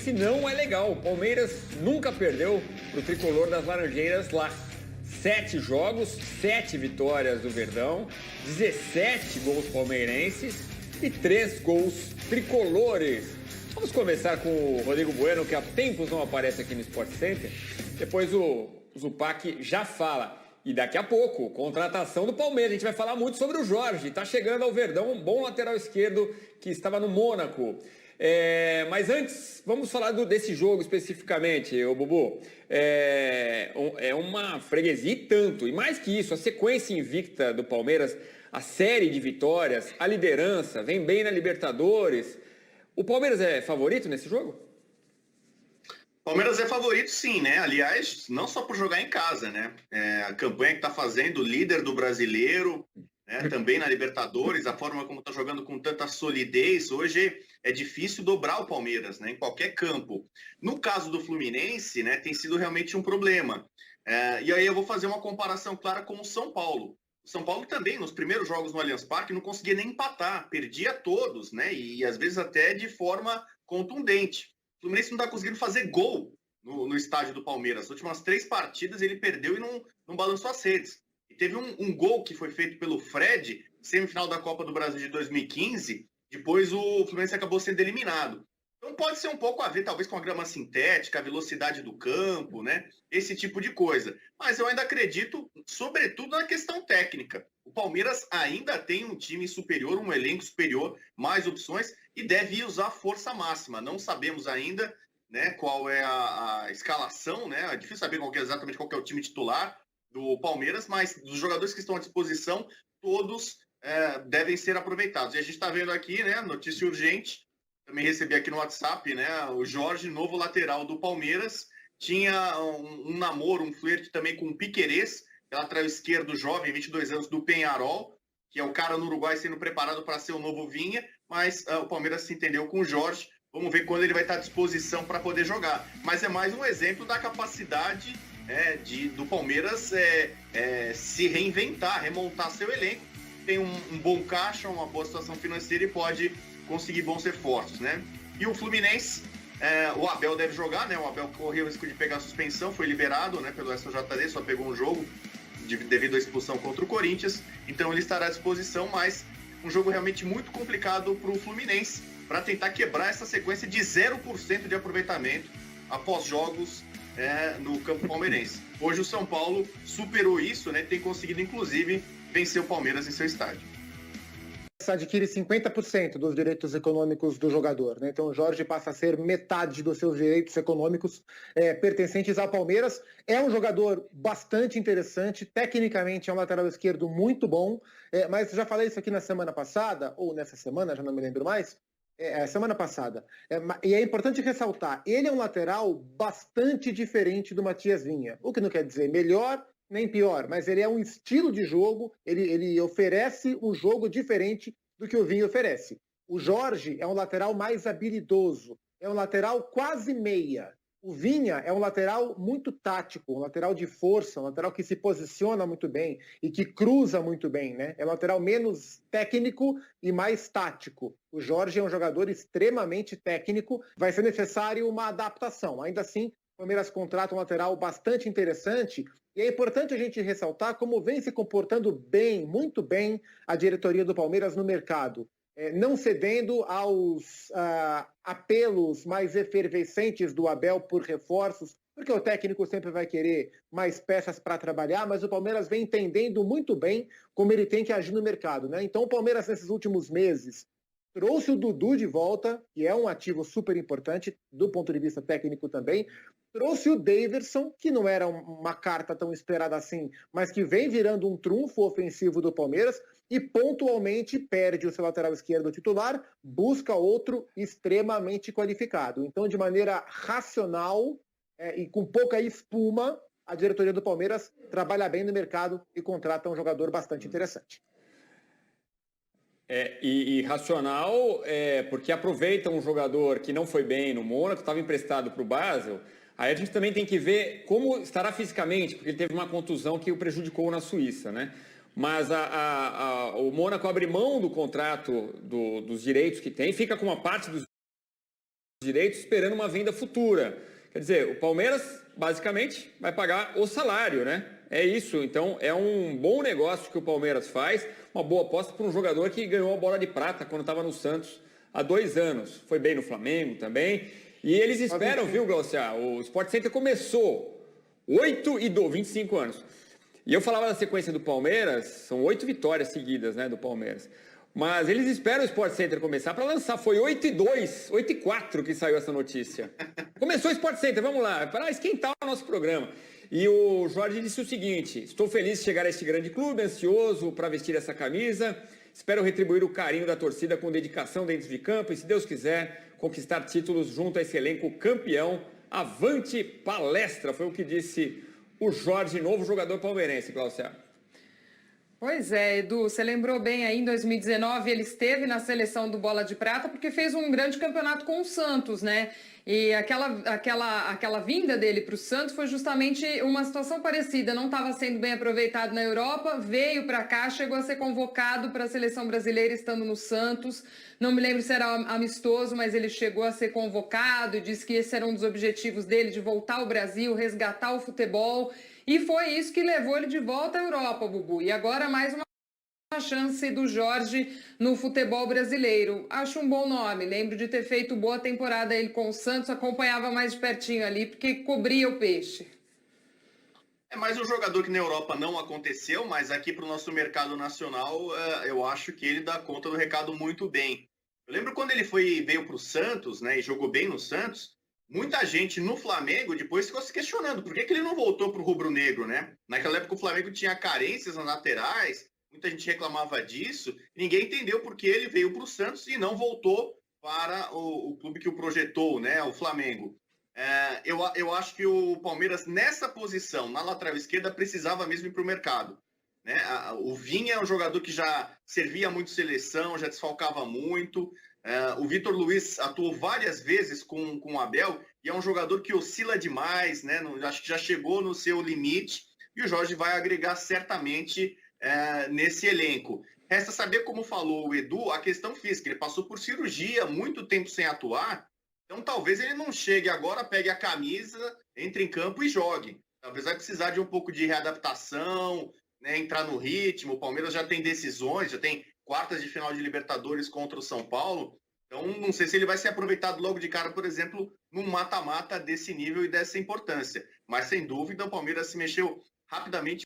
palmeirense não é legal. O Palmeiras nunca perdeu pro tricolor das Laranjeiras lá. 7 jogos, 7 vitórias do Verdão, 17 gols palmeirenses e 3 gols tricolores. Vamos começar com o Rodrigo Bueno, que há tempos não aparece aqui no Sport Center. Depois o Zupac já fala. E daqui a pouco, contratação do Palmeiras. A gente vai falar muito sobre o Jorge. Está chegando ao Verdão, um bom lateral esquerdo que estava no Mônaco. Mas antes, vamos falar desse jogo especificamente, ô Bubu. É uma freguesia e tanto. E mais que isso, a sequência invicta do Palmeiras, a série de vitórias, a liderança, vem bem na Libertadores. O Palmeiras é favorito nesse jogo? Palmeiras é favorito, sim, né? Aliás, não só por jogar em casa, né? A campanha que está fazendo, líder do brasileiro, né? Também na Libertadores, a forma como está jogando com tanta solidez. Hoje é difícil dobrar o Palmeiras, né? Em qualquer campo. No caso do Fluminense, né? Tem sido realmente um problema. E aí eu vou fazer uma comparação clara com o São Paulo. O São Paulo também, nos primeiros jogos no Allianz Parque, não conseguia nem empatar, perdia todos, né? E às vezes até de forma contundente. O Fluminense não está conseguindo fazer gol no estádio do Palmeiras. As últimas 3 partidas ele perdeu e não balançou as redes. E teve um gol que foi feito pelo Fred, semifinal da Copa do Brasil de 2015, depois o Fluminense acabou sendo eliminado. Então pode ser um pouco a ver, talvez, com a grama sintética, a velocidade do campo, né? Esse tipo de coisa. Mas eu ainda acredito, sobretudo, na questão técnica. O Palmeiras ainda tem um time superior, um elenco superior, mais opções, e deve usar força máxima. Não sabemos ainda, né, qual é a escalação, né? É difícil saber exatamente qual é o time titular do Palmeiras, mas dos jogadores que estão à disposição, todos devem ser aproveitados. E a gente está vendo aqui, né, notícia urgente, também recebi aqui no WhatsApp, né, o Jorge, novo lateral do Palmeiras, tinha um namoro, um flerte também com o Piquerez, lateral esquerdo jovem, 22 anos, do Peñarol, que é o cara no Uruguai sendo preparado para ser o novo Vinha, mas o Palmeiras se entendeu com o Jorge. Vamos ver quando ele vai estar à disposição para poder jogar. Mas é mais um exemplo da capacidade do Palmeiras se reinventar, remontar seu elenco. Tem um bom caixa, uma boa situação financeira e pode conseguir bons reforços, né? E o Fluminense, o Abel deve jogar, né? O Abel correu o risco de pegar a suspensão, foi liberado, né, pelo STJD, só pegou um jogo devido à expulsão contra o Corinthians, então ele estará à disposição, mas um jogo realmente muito complicado para o Fluminense, para tentar quebrar essa sequência de 0% de aproveitamento após jogos no campo palmeirense. Hoje o São Paulo superou isso, né? Tem conseguido, inclusive, vencer o Palmeiras em seu estádio. Adquire 50% dos direitos econômicos do jogador, né? Então o Jorge passa a ser metade dos seus direitos econômicos pertencentes ao Palmeiras. É um jogador bastante interessante, tecnicamente é um lateral esquerdo muito bom, mas já falei isso aqui na semana passada, ou nessa semana, já não me lembro mais, semana passada. E é importante ressaltar, ele é um lateral bastante diferente do Matias Vinha, o que não quer dizer melhor nem pior, mas ele é um estilo de jogo, ele oferece um jogo diferente do que o Vinha oferece. O Jorge é um lateral mais habilidoso, é um lateral quase meia. O Vinha é um lateral muito tático, um lateral de força, um lateral que se posiciona muito bem e que cruza muito bem, né? É um lateral menos técnico e mais tático. O Jorge é um jogador extremamente técnico, vai ser necessário uma adaptação. Ainda assim, o Palmeiras contrata um lateral bastante interessante. E é importante a gente ressaltar como vem se comportando bem, muito bem, a diretoria do Palmeiras no mercado. Não cedendo aos apelos mais efervescentes do Abel por reforços, porque o técnico sempre vai querer mais peças para trabalhar, mas o Palmeiras vem entendendo muito bem como ele tem que agir no mercado, né? Então o Palmeiras, nesses últimos meses, trouxe o Dudu de volta, que é um ativo super importante do ponto de vista técnico também. Trouxe o Daverson, que não era uma carta tão esperada assim, mas que vem virando um trunfo ofensivo do Palmeiras e pontualmente perde o seu lateral esquerdo titular, busca outro extremamente qualificado. Então, de maneira racional e com pouca espuma, a diretoria do Palmeiras trabalha bem no mercado e contrata um jogador bastante interessante. E racional porque aproveita um jogador que não foi bem no Mônaco, estava emprestado para o Basel. Aí a gente também tem que ver como estará fisicamente, porque ele teve uma contusão que o prejudicou na Suíça, né? Mas o Mônaco abre mão do contrato dos direitos que tem, fica com uma parte dos direitos esperando uma venda futura. Quer dizer, o Palmeiras, basicamente, vai pagar o salário, né? É isso. Então, é um bom negócio que o Palmeiras faz, uma boa aposta para um jogador que ganhou a bola de prata quando estava no Santos há 2 anos. Foi bem no Flamengo também. E eles esperam, viu, Glaucia? O Sport Center começou 25 anos. E eu falava da sequência do Palmeiras, são 8 vitórias seguidas, né, do Palmeiras. Mas eles esperam o Sport Center começar para lançar. Foi 8-2, 8-4 que saiu essa notícia. Começou o Sport Center, vamos lá, para esquentar o nosso programa. E o Jorge disse o seguinte: estou feliz de chegar a este grande clube, ansioso para vestir essa camisa. Espero retribuir o carinho da torcida com dedicação dentro de campo e, se Deus quiser, conquistar títulos junto a esse elenco campeão. Avante palestra, foi o que disse o Jorge, novo jogador palmeirense, Glaucia. Pois é, Edu, você lembrou bem aí, em 2019 ele esteve na seleção do Bola de Prata porque fez um grande campeonato com o Santos, né? E aquela vinda dele para o Santos foi justamente uma situação parecida, não estava sendo bem aproveitado na Europa, veio para cá, chegou a ser convocado para a seleção brasileira estando no Santos, não me lembro se era amistoso, mas ele chegou a ser convocado e disse que esse era um dos objetivos dele, de voltar ao Brasil, resgatar o futebol. E foi isso que levou ele de volta à Europa, Bubu. E agora mais uma chance do Jorge no futebol brasileiro. Acho um bom nome. Lembro de ter feito boa temporada ele com o Santos, acompanhava mais de pertinho ali, porque cobria o peixe. É mais um jogador que na Europa não aconteceu, mas aqui para o nosso mercado nacional, eu acho que ele dá conta do recado muito bem. Eu lembro quando ele veio para o Santos, né, e jogou bem no Santos. Muita gente no Flamengo depois ficou se questionando por que ele não voltou para o rubro-negro, né? Naquela época o Flamengo tinha carências nas laterais, muita gente reclamava disso, ninguém entendeu por que ele veio para o Santos e não voltou para o clube que o projetou, né? O Flamengo. Eu acho que o Palmeiras, nessa posição, na lateral esquerda, precisava mesmo ir para o mercado. Né? O Vinha é um jogador que já servia muito seleção, já desfalcava muito. O Vitor Luiz atuou várias vezes com o Abel e é um jogador que oscila demais, né? Acho que já chegou no seu limite e o Jorge vai agregar certamente nesse elenco. Resta saber, como falou o Edu, a questão física. Ele passou por cirurgia, muito tempo sem atuar, então talvez ele não chegue agora, pegue a camisa, entre em campo e jogue. Talvez vai precisar de um pouco de readaptação, né? Entrar no ritmo. O Palmeiras já tem decisões, já tem quartas de final de Libertadores contra o São Paulo, então não sei se ele vai ser aproveitado logo de cara, por exemplo, num mata-mata desse nível e dessa importância, mas sem dúvida o Palmeiras se mexeu rapidamente